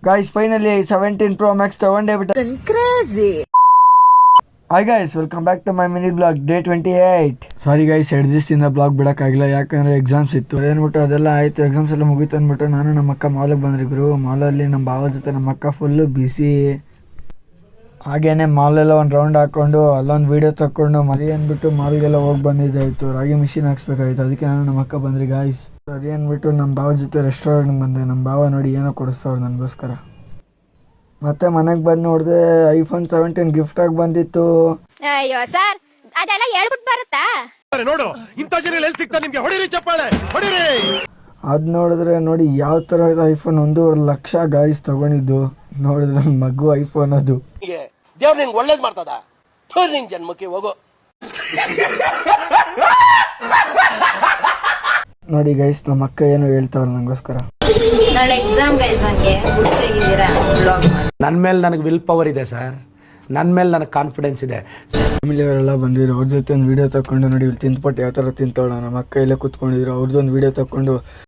Guys finally 17 Pro Max ತಗೊಂಡೇ ಬಿಟ್ಟೆ. Hi guys, welcome back to my mini blog day 28. Sorry guys, 2 ದಿವಸದಿಂದ blog ಬಿಡೋಕ್ಕಾಗಿಲ್ಲ, ಯಾಕಂದರೆ exams ಇತ್ತು. ಅದೇನ್ಬಿಟ್ಟು ಅದೆಲ್ಲ ಆಯಿತು, ಎಕ್ಸಾಮ್ಸ್ ಎಲ್ಲ ಮುಗೀತು ಅಂದ್ಬಿಟ್ಟು ನಾನು ನಮ್ಮ ಅಕ್ಕ ಮಾಲಿಗೆ ಬಂದ್ರಿಬ್ರು. ಮಾಲಲ್ಲಿ ನಮ್ಮ ಭಾವ ಜೊತೆ ನಮ್ಮ ಅಕ್ಕ ಫುಲ್ಲು ಬಿಸಿ. ಹಾಗೇನೆ ಮಾಲೆಲ್ಲ ಒಂದು ರೌಂಡ್ ಹಾಕ್ಕೊಂಡು ಅಲ್ಲೊಂದು ವೀಡಿಯೋ ತಗೊಂಡು ಮರಿ ಅಂದ್ಬಿಟ್ಟು ಮಾಲ್ಗೆಲ್ಲ ಹೋಗಿ ಬಂದಿದ್ದಾಯಿತು. ರಾಗಿ ಮಿಷಿನ್ ಹಾಕ್ಸ್ಬೇಕಾಗಿತ್ತು, ಅದಕ್ಕೆ ನಾನು ನಮ್ಮ ಅಕ್ಕ ಬಂದ್ರಿ ಗಾಯ್ಸ್. ಸರಿ ಅಂದ್ಬಿಟ್ಟು ನಮ್ಮ ಭಾವ ಜೊತೆ ರೆಸ್ಟೋರೆಂಟ್ಗೆ ಬಂದೆ. ನಮ್ಮ ಭಾವ ನೋಡಿ ಏನೋ ಕೊಡಿಸ್ತವ್ರು ನನಗೋಸ್ಕರ. ಮತ್ತೆ ಮನೆಗೆ ಬಂದು ನೋಡಿದೆ iPhone 17 ಗಿಫ್ಟ್ ಆಗಿ ಬಂದಿತ್ತು. ಅಯ್ಯೋ ಸರ್, ಅದೆಲ್ಲ ಹೇಳ್ಬಿಟ್ಟು ಬರುತ್ತಾ? ನೋಡು, ಇಂಥ ಜನ ಎಲ್ಲಿ ಸಿಗ್ತಾ ನಿಮ್ಗೆ? ಹೊಡಿರಿ ಚಪ್ಪಾಳೆ, ಹೊಡಿರಿ. ಅದು ನೋಡಿದ್ರೆ ನೋಡಿ ಯಾವ ಥರ ಇದೆ iPhone. 1.5 ಲಕ್ಷ ಗಾಯ್ಸ್ ತಗೊಂಡಿದ್ದು. ನೋಡಿದ್ರೆ ಮಗು iPhone ಅದು. ದೇವ್ರು ನಿಂಗೆ ಒಳ್ಳೇದು ಮಾಡ್ತದ, ನಿನ್ ಜನ್ಮಕ್ಕೆ ಹೋಗು. ನೋಡಿ ಗೈಸ್, ನಮ್ಮ ಅಕ್ಕ ಏನು ಹೇಳ್ತಾವ್ರು ನನಗೋಸ್ಕರ. ನಾಳೆ ಎಕ್ಸಾಮ್ ಗೈಸ್, ನನಗೆ ಗೊತ್ತಾಗಿದ್ದೀರಾ ಬ್ಲಾಗ್ ಮಾಡಿ. ನನ್ನ ಮೇಲೆ ನನಗೆ ವಿಲ್ ಪವರ್ ಇದೆ ಸರ್, ನನ್ನ ಮೇಲೆ ನನಗೆ ಕಾನ್ಫಿಡೆನ್ಸ್ ಇದೆ. ಫ್ಯಾಮಿಲಿಯವರೆಲ್ಲ ಬಂದಿದ್ರು, ಅವ್ರ ಜೊತೆ ಒಂದು ವೀಡಿಯೋ ತಗೊಂಡು ನೋಡಿ ಇಲ್ಲಿ ತಿಂದ್ಬಿಟ್ಟು ಯಾವ ಥರ ತಿಂತಾವಳ. ನಮ್ಮ ಅಕ್ಕ ಇಲ್ಲೇ ಕೂತ್ಕೊಂಡಿದ್ರು, ಅವ್ರದ್ದೊಂದು ವೀಡಿಯೋ ತಗೊಂಡು